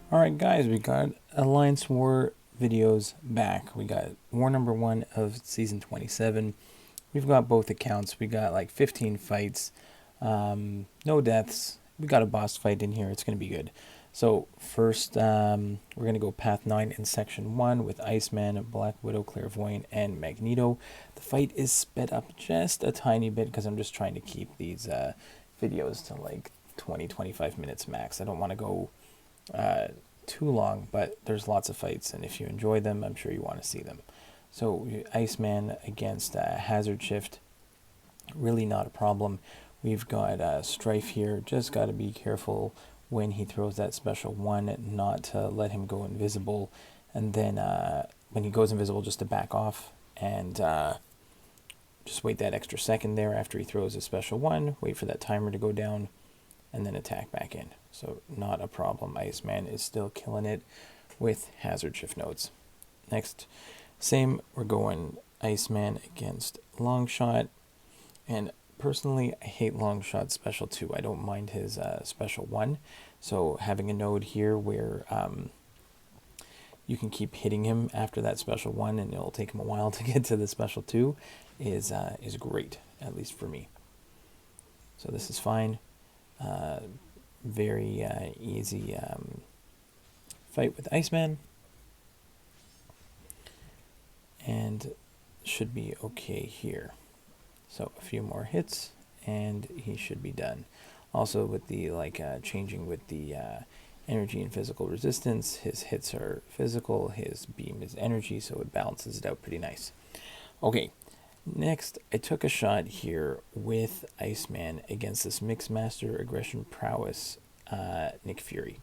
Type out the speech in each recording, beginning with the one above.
Alright guys, we got Alliance War videos back. We got war number 1 of season 27. We've got both accounts. We got like 15 fights. No deaths. We got a boss fight in here. It's going to be good. So first, we're going to go Path 9 in Section 1 with Iceman, Black Widow, Clairvoyant, and Magneto. The fight is sped up just a tiny bit because I'm just trying to keep these videos to like 20-25 minutes max. I don't want to go too long, but there's lots of fights, and if you enjoy them, I'm sure you want to see them. So Iceman against Hazard Shift, really not a problem. We've got Strife here, just got to be careful when he throws that special one, not to let him go invisible, and then when he goes invisible, just to back off, and just wait that extra second there after he throws a special one, wait for that timer to go down, and then attack back in. So not a problem. Iceman is still killing it with Hazard Shift nodes. Next, same, we're going Iceman against Longshot. And personally, I hate Longshot special 2. I don't mind his special 1. So having a node here where you can keep hitting him after that special 1 and it'll take him a while to get to the special 2 is great, at least for me. So this is fine. Very easy fight with Iceman, and should be okay here. So a few more hits and he should be done. Also with the changing with the energy and physical resistance, his hits are physical, his beam is energy, so it balances it out pretty nice. Okay, next, I took a shot here with Iceman against this Mixmaster Aggression Prowess Nick Fury.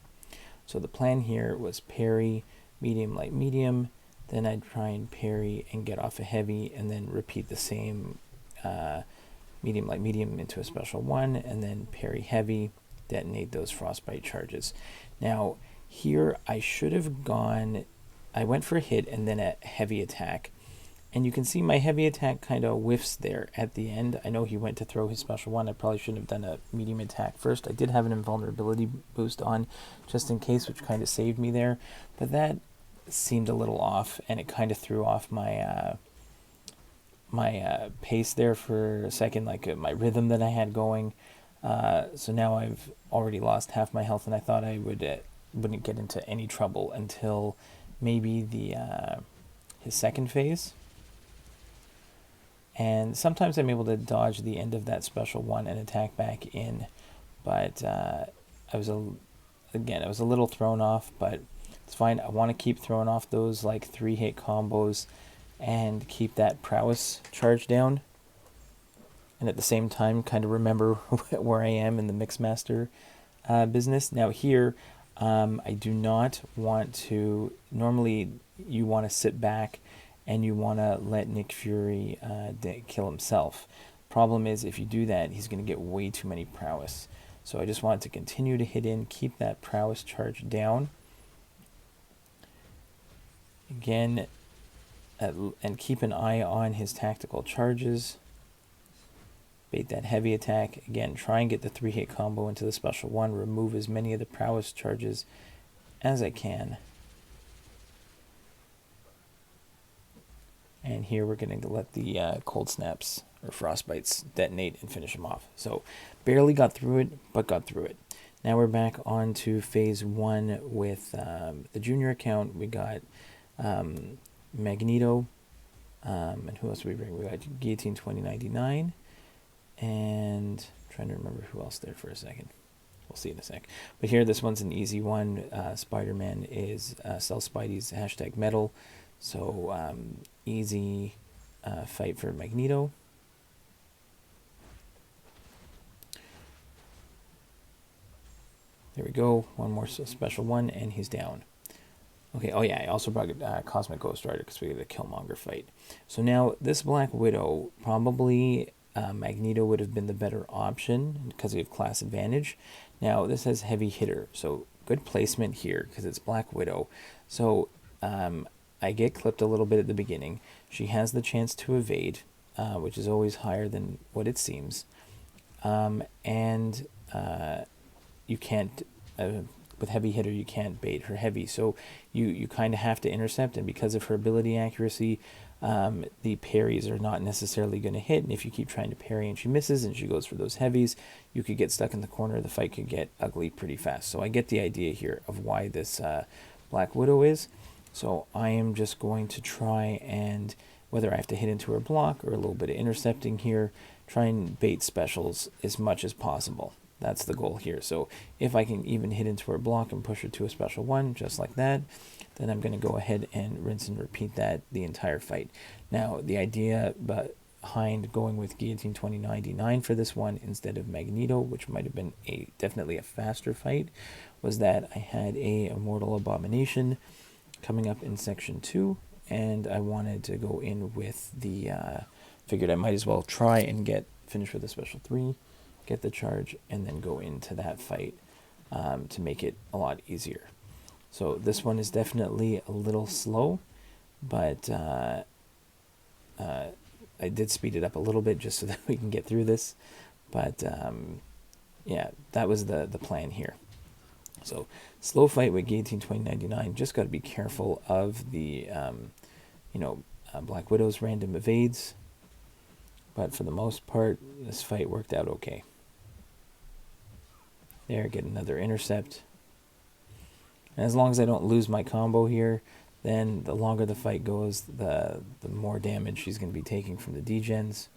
So the plan here was parry, medium, light, medium, then I'd try and parry and get off a heavy, and then repeat the same medium, light, medium into a special 1, and then parry heavy, detonate those frostbite charges. Now, here I should have gone, I went for a hit and then a heavy attack. And you can see my heavy attack kind of whiffs there at the end. I know he went to throw his special 1. I probably shouldn't have done a medium attack first. I did have an invulnerability boost on just in case, which kind of saved me there. But that seemed a little off, and it kind of threw off my pace there for a second, my rhythm that I had going. So now I've already lost half my health, and I thought I wouldn't get into any trouble until maybe his second phase. And sometimes I'm able to dodge the end of that special 1 and attack back in, but I was a little thrown off, but it's fine. I want to keep throwing off those 3-hit combos and keep that prowess charge down, and at the same time kind of remember where I am in the Mixmaster business. Now here, I do not want to, normally you want to sit back and you want to let Nick Fury kill himself. Problem is, if you do that, he's going to get way too many prowess. So I just want to continue to hit in, keep that prowess charge down. Again, and keep an eye on his tactical charges. Bait that heavy attack. Again, try and get the 3-hit combo into the special 1. Remove as many of the prowess charges as I can. And here we're going to let the cold snaps or frostbites detonate and finish them off. So barely got through it, but got through it. Now we're back on to phase 1 with the junior account. We got Magneto, and who else did we bring? We got Guillotine 2099, and I'm trying to remember who else there for a second. We'll see in a sec. But here, this one's an easy one. Spider-Man is Sell Spidey's #metal. So easy fight for Magneto. There we go. One more special 1, and he's down. Okay, oh yeah, I also brought Cosmic Ghost Rider because we had a Killmonger fight. So now, this Black Widow, probably Magneto would have been the better option because we have class advantage. Now, this has heavy hitter, so good placement here because it's Black Widow. So I get clipped a little bit at the beginning. She has the chance to evade, which is always higher than what it seems. And you can't with heavy hitter, you can't bait her heavy. So you kind of have to intercept, and because of her ability accuracy, the parries are not necessarily going to hit. And if you keep trying to parry and she misses and she goes for those heavies, you could get stuck in the corner. The fight could get ugly pretty fast. So I get the idea here of why this Black Widow is. So I am just going to try and, whether I have to hit into her block or a little bit of intercepting here, try and bait specials as much as possible. That's the goal here. So if I can even hit into her block and push her to a special one, just like that, then I'm going to go ahead and rinse and repeat that the entire fight. Now, the idea behind going with Guillotine 2099 for this one instead of Magneto, which might have been definitely a faster fight, was that I had a Immortal Abomination coming up in Section 2, and I wanted to go in with the, figured I might as well try and finish with a Special 3, get the charge, and then go into that fight to make it a lot easier. So this one is definitely a little slow, but I did speed it up a little bit just so that we can get through this. But yeah, that was the plan here. So slow fight with Guillotine 2099. Just got to be careful of the Black Widow's random evades. But for the most part, this fight worked out okay. There, get another intercept. And as long as I don't lose my combo here, then the longer the fight goes, the more damage she's going to be taking from the degens.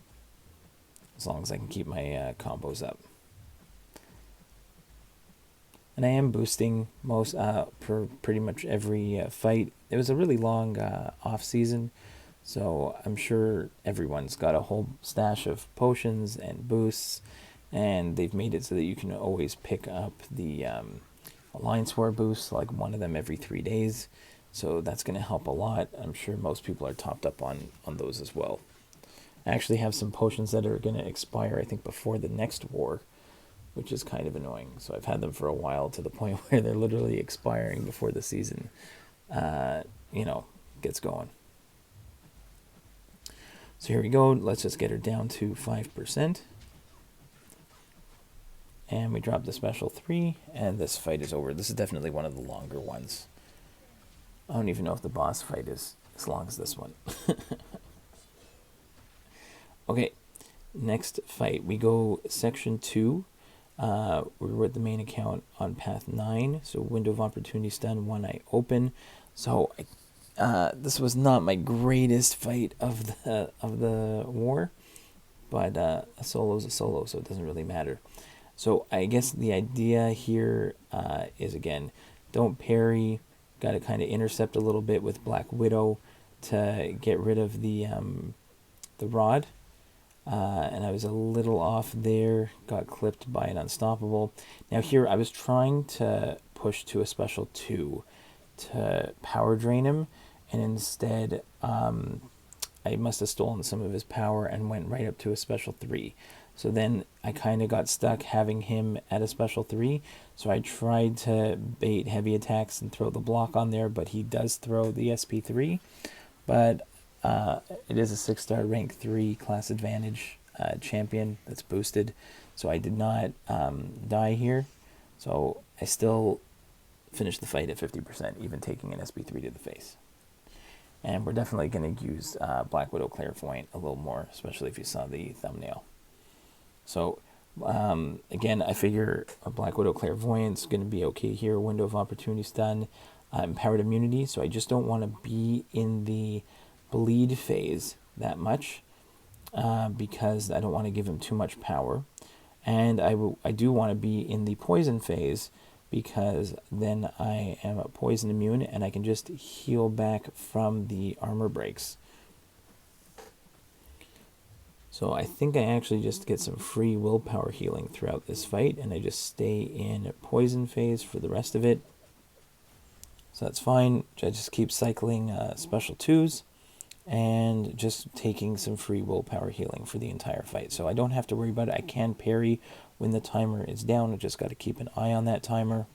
As long as I can keep my combos up. And I am boosting most for pretty much every fight. It was a really long off season, so I'm sure everyone's got a whole stash of potions and boosts, and they've made it so that you can always pick up the Alliance War boosts, like one of them every 3 days. So that's going to help a lot. I'm sure most people are topped up on those as well. I actually have some potions that are going to expire, I think, before the next war, which is kind of annoying. So I've had them for a while, to the point where they're literally expiring before the season, gets going. So here we go. Let's just get her down to 5%. And we drop the Special 3, and this fight is over. This is definitely one of the longer ones. I don't even know if the boss fight is as long as this one. Okay, next fight. We go Section 2. We're at the main account on Path 9. So Window of Opportunity Stun, one eye open. So this was not my greatest fight of the war, but a solo's a solo, so it doesn't really matter. So I guess the idea here is, again, don't parry. Got to kind of intercept a little bit with Black Widow to get rid of the rod. And I was a little off there. Got clipped by an Unstoppable. Now here I was trying to push to a Special 2 to power drain him. And instead I must have stolen some of his power and went right up to a Special 3. So then I kind of got stuck having him at a Special 3. So I tried to bait heavy attacks and throw the block on there, but he does throw the SP3. But it is a 6-star rank 3 class advantage champion that's boosted. So I did not die here. So I still finished the fight at 50%, even taking an SP3 to the face. And we're definitely going to use Black Widow Clairvoyant a little more, especially if you saw the thumbnail. So, again, I figure a Black Widow Clairvoyant's going to be okay here. Window of Opportunity Stun, Empowered Immunity. So I just don't want to be in the bleed phase that much because I don't want to give him too much power. And I do want to be in the poison phase because then I am poison immune and I can just heal back from the armor breaks. So I think I actually just get some free willpower healing throughout this fight, and I just stay in poison phase for the rest of it. So that's fine. I just keep cycling Special 2s and just taking some free willpower healing for the entire fight. So I don't have to worry about it. I can parry when the timer is down. I just got to keep an eye on that timer.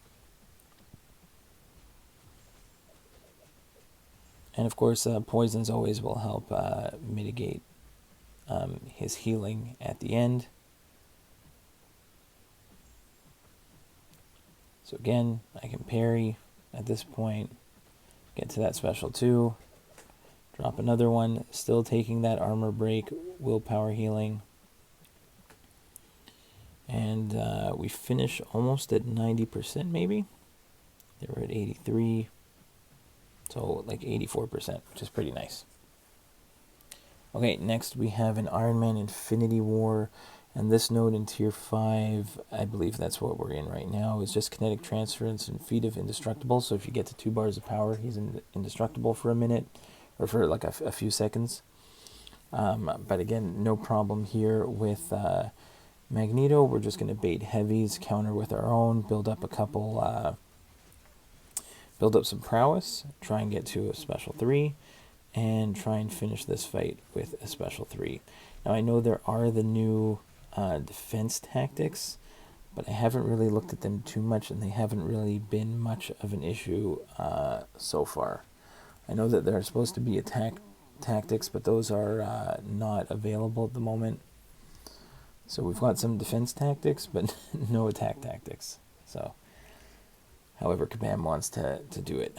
And of course, poisons always will help mitigate his healing at the end. So again, I can parry at this point, get to that special 2, drop another one, still taking that armor break, willpower healing. And we finish almost at 90% maybe. They were at 83. So like 84%, which is pretty nice. Okay, next we have an Iron Man Infinity War. And this node in tier 5, I believe that's what we're in right now, is just kinetic transference and feat of indestructible. So if you get to 2 bars of power, he's indestructible for a minute, or for like a few seconds. But again, no problem here with Magneto. We're just going to bait heavies, counter with our own, build up a couple, build up some prowess, try and get to a special 3, and try and finish this fight with a special 3. Now I know there are the new defense tactics, but I haven't really looked at them too much, and they haven't really been much of an issue so far. I know that there are supposed to be attack tactics, but those are not available at the moment. So we've got some defense tactics, but no attack tactics. So, however Kabam wants to do it.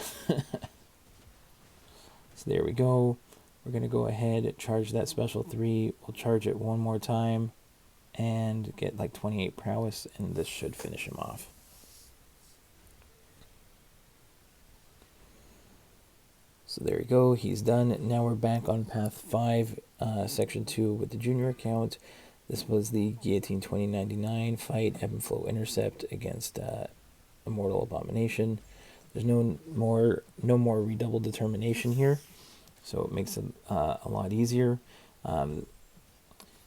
So there we go. We're going to go ahead, charge that special 3. We'll charge it one more time and get like 28 prowess, and this should finish him off. So there we go. He's done. Now we're back on path 5, section 2 with the junior account. This was the Guillotine 2099 fight, Ebb and Flow Intercept against Immortal Abomination. There's no more redouble determination here, so it makes it a lot easier.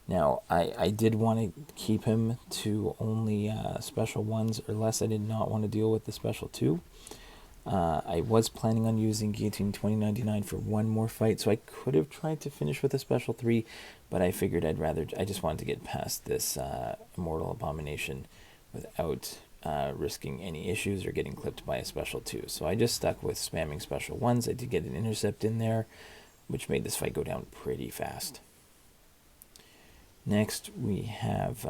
Now, I did want to keep him to only special 1s or less. I did not want to deal with the special 2. I was planning on using Guillotine 2099 for one more fight, so I could have tried to finish with a special 3, but I figured I just wanted to get past this Immortal Abomination without risking any issues or getting clipped by a special 2. So I just stuck with spamming special 1s. I did get an intercept in there, which made this fight go down pretty fast. Next, we have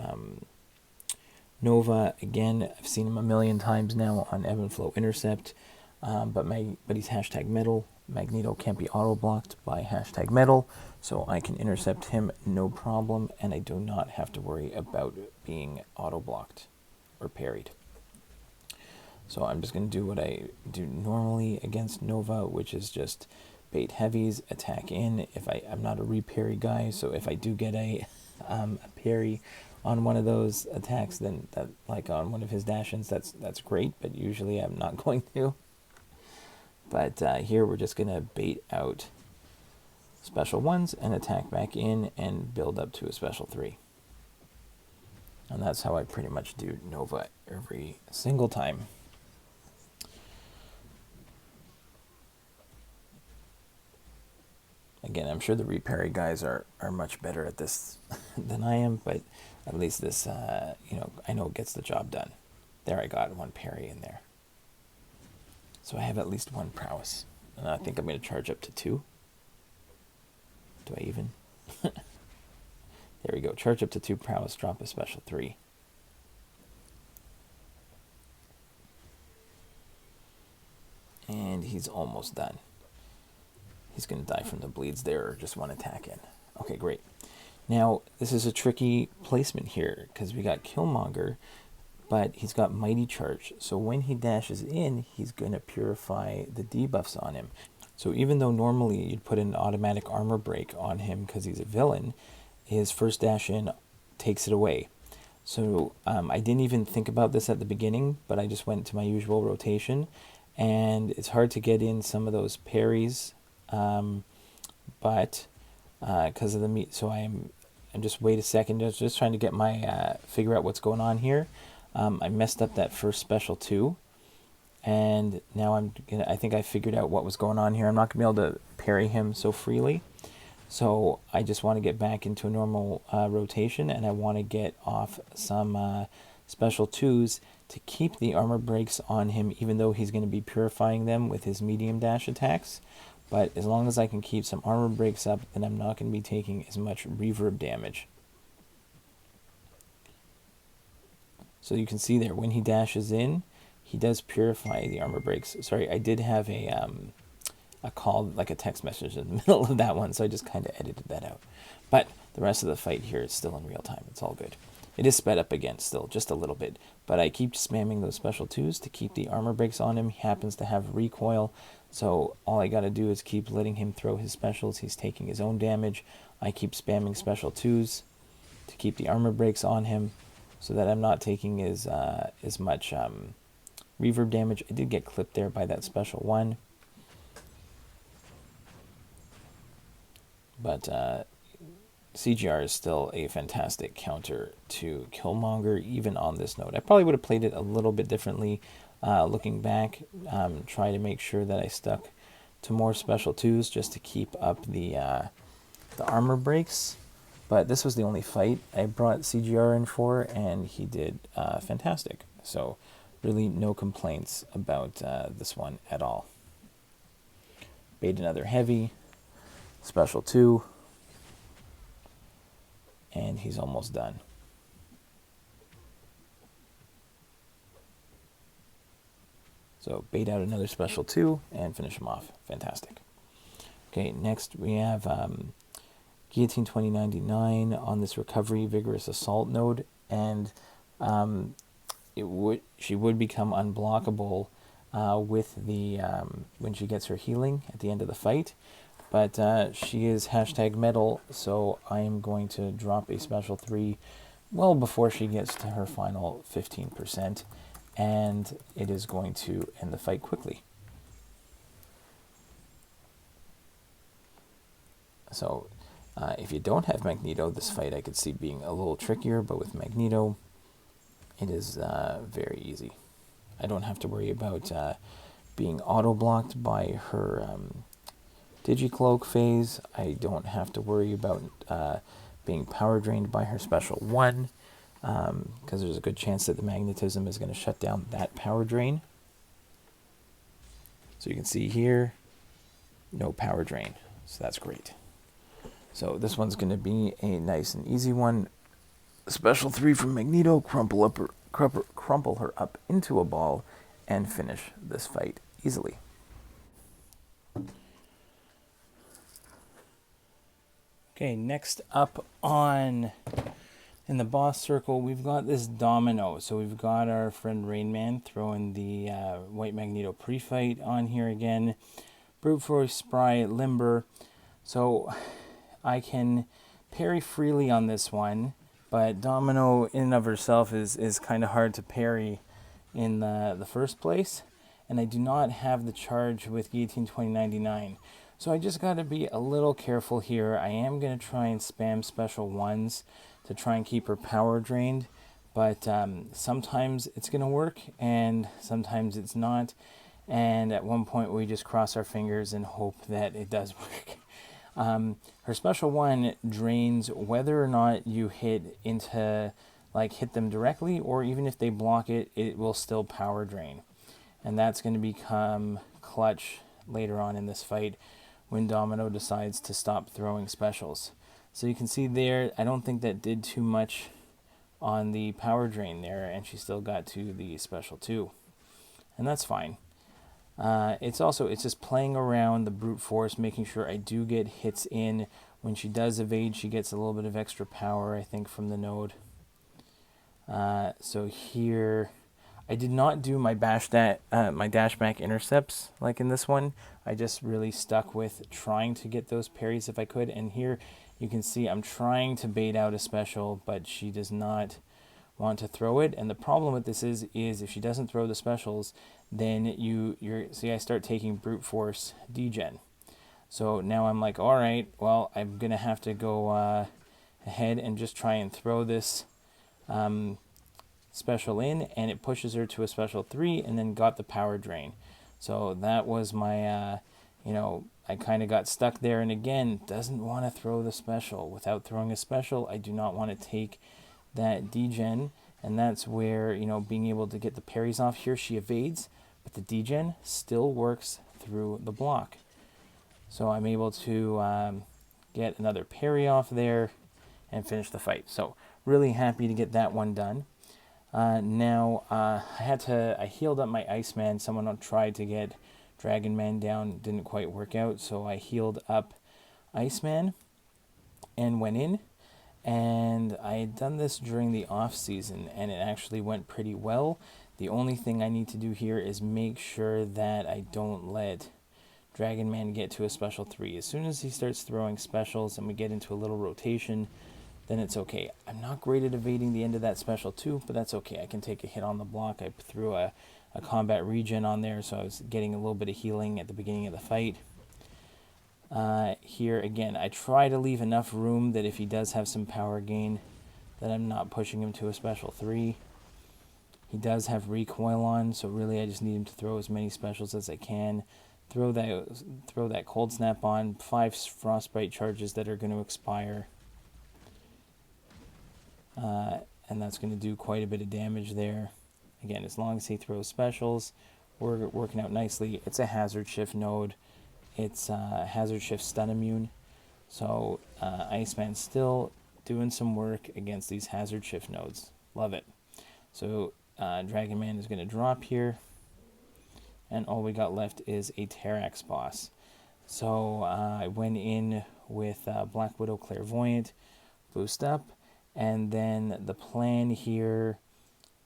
Nova. Again, I've seen him a million times now on Ebb and Flow Intercept, but he's hashtag metal. Magneto can't be auto-blocked by hashtag metal, so I can intercept him no problem, and I do not have to worry about being auto-blocked or parried. So I'm just going to do what I do normally against Nova, which is just bait heavies, attack in. I'm not a re-parry guy, so if I do get a parry on one of those attacks, then that, like on one of his dash-ins, that's great, but usually I'm not going to. But here we're just going to bait out special 1s and attack back in and build up to a special 3. And that's how I pretty much do Nova every single time. Again, I'm sure the reparry guys are much better at this than I am, but at least this, I know it gets the job done. There, I got one parry in there. So I have at least 1 prowess. And I think I'm going to charge up to 2. Do I even? There we go. Charge up to 2 prowess, drop a special 3. And he's almost done. He's going to die from the bleeds there, or just 1 attack in. Okay, great. Now, this is a tricky placement here, because we got Killmonger, but he's got Mighty Charge. So when he dashes in, he's going to purify the debuffs on him. So even though normally you'd put an automatic armor break on him because he's a villain, his first dash in takes it away. So I didn't even think about this at the beginning, but I just went to my usual rotation. And it's hard to get in some of those parries, but because of the meat, so I'm just wait a second, just trying to get my figure out what's going on here. I messed up that first special 2, and now I think I figured out what was going on here. I'm not gonna be able to parry him so freely, so I just want to get back into a normal rotation, and I want to get off some special 2s to keep the armor breaks on him, even though he's going to be purifying them with his medium dash attacks. But as long as I can keep some armor breaks up, then I'm not going to be taking as much reverb damage. So you can see there, when he dashes in, he does purify the armor breaks. Sorry, I did have a call, like a text message in the middle of that one, so I just kind of edited that out. But the rest of the fight here is still in real time. It's all good. It is sped up again still, just a little bit. But I keep spamming those special 2s to keep the armor breaks on him. He happens to have recoil, so all I got to do is keep letting him throw his specials. He's taking his own damage. I keep spamming special 2s to keep the armor breaks on him so that I'm not taking as much reverb damage. I did get clipped there by that special 1. But CGR is still a fantastic counter to Killmonger, even on this node. I probably would have played it a little bit differently looking back. Try to make sure that I stuck to more special 2s just to keep up the armor breaks. But this was the only fight I brought CGR in for, and he did fantastic. So really no complaints about this one at all. Bait another heavy. Special 2, and he's almost done. So bait out another special 2 and finish him off. Fantastic. Okay, next we have Guillotine 2099 on this Recovery Vigorous Assault node, and she would become unblockable with the when she gets her healing at the end of the fight. But she is #metal, so I am going to drop a special 3 well before she gets to her final 15%, and it is going to end the fight quickly. So if you don't have Magneto, this fight I could see being a little trickier, but with Magneto, it is very easy. I don't have to worry about being auto-blocked by her Digicloak phase. I don't have to worry about being power drained by her special 1, because there's a good chance that the magnetism is going to shut down that power drain. So you can see here, no power drain, so that's great. So this one's going to be a nice and easy one. Special 3 from Magneto, crumple her up into a ball, and finish this fight easily. Okay, next up in the boss circle, we've got this Domino. So we've got our friend Rain Man throwing the White Magneto pre-fight on here again. Brute Force, Spry, Limber. So I can parry freely on this one, but Domino in and of herself is kind of hard to parry in the first place. And I do not have the charge with Guillotine 2099. So I just got to be a little careful here. I am going to try and spam special 1s to try and keep her power drained. But sometimes it's going to work and sometimes it's not. And at one point we just cross our fingers and hope that it does work. Her special 1 drains whether or not you hit them directly, or even if they block it, it will still power drain. And that's going to become clutch later on in this fight when Domino decides to stop throwing specials. So you can see there, I don't think that did too much on the power drain there, and she still got to the special 2. And that's fine. It's just playing around the brute force, making sure I do get hits in. When she does evade, she gets a little bit of extra power, I think, from the node. So here, I did not do my dash back intercepts like in this one. I just really stuck with trying to get those parries if I could. And here you can see I'm trying to bait out a special, but she does not want to throw it. And the problem with this is if she doesn't throw the specials, then see I start taking brute force degen. So now I'm like, all right, well, I'm gonna have to go ahead and just try and throw this special in, and it pushes her to a special 3 and then got the power drain. So that was my I kind of got stuck there, and again, doesn't want to throw the special. Without throwing a special, I do not want to take that degen, and that's where being able to get the parries off. Here she evades, but the degen still works through the block, so I'm able to get another parry off there and finish the fight. So really happy to get that one done. Now, I healed up my Iceman. Someone tried to get Dragon Man down, didn't quite work out, so I healed up Iceman and went in. And I had done this during the off season, and it actually went pretty well. The only thing I need to do here is make sure that I don't let Dragon Man get to a special 3. As soon as he starts throwing specials and we get into a little rotation, then it's okay. I'm not great at evading the end of that special 2, but that's okay. I can take a hit on the block. I threw a combat regen on there, so I was getting a little bit of healing at the beginning of the fight. Here again, I try to leave enough room that if he does have some power gain, that I'm not pushing him to a special 3. He does have recoil on, so really I just need him to throw as many specials as I can. Throw that cold snap on, 5 frostbite charges that are going to expire. And that's going to do quite a bit of damage there. Again, as long as he throws specials, we're working out nicely. It's a hazard shift node. It's hazard shift stun immune. So Iceman's still doing some work against these hazard shift nodes. Love it. So Dragon Man is going to drop here. And all we got left is a Terrax boss. So I went in with Black Widow Clairvoyant, boost up. And then the plan here,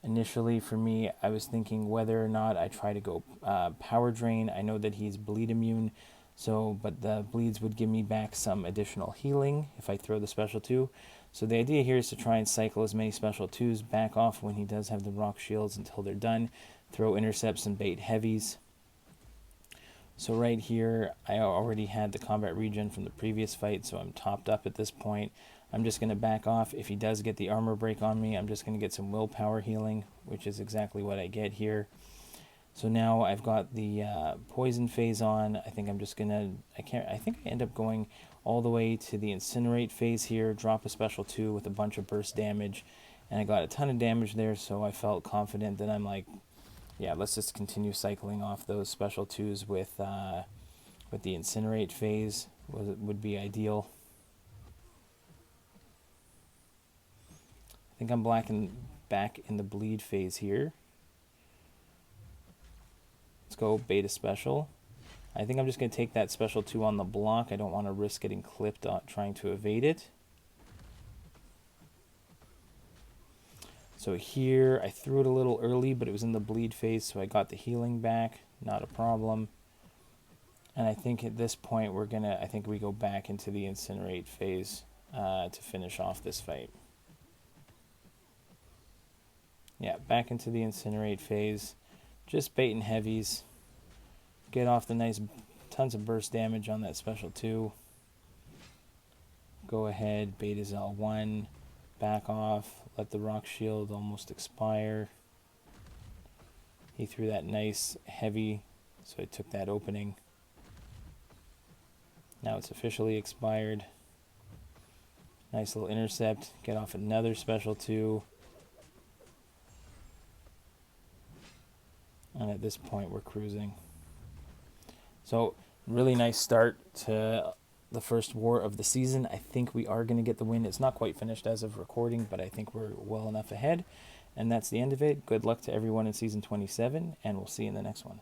initially for me, I was thinking whether or not I try to go power drain. I know that he's bleed immune, but the bleeds would give me back some additional healing if I throw the special 2. So the idea here is to try and cycle as many special 2s back off when he does have the rock shields until they're done. Throw intercepts and bait heavies. So right here, I already had the combat regen from the previous fight, so I'm topped up at this point. I'm just going to back off. If he does get the armor break on me, I'm just going to get some willpower healing, which is exactly what I get here. So now I've got the poison phase on. I think I'm just going to, I think I end up going all the way to the incinerate phase here, drop a special 2 with a bunch of burst damage, and I got a ton of damage there, so I felt confident that I'm like, yeah, let's just continue cycling off those special 2s with the incinerate phase would be ideal. I think I'm back in the bleed phase here. Let's go beta special. I think I'm just going to take that special 2 on the block. I don't want to risk getting clipped on trying to evade it. So here, I threw it a little early, but it was in the bleed phase, so I got the healing back. Not a problem. And I think at this point, I think we go back into the incinerate phase to finish off this fight. Yeah, back into the incinerate phase. Just baiting heavies. Get off the nice tons of burst damage on that special 2. Go ahead, bait his L1. Back off. Let the rock shield almost expire. He threw that nice heavy, so I took that opening. Now it's officially expired. Nice little intercept. Get off another special 2. And at this point, we're cruising. So, really nice start to the first war of the season. I think we are going to get the win. It's not quite finished as of recording, but I think we're well enough ahead. And that's the end of it. Good luck to everyone in Season 27, and we'll see you in the next one.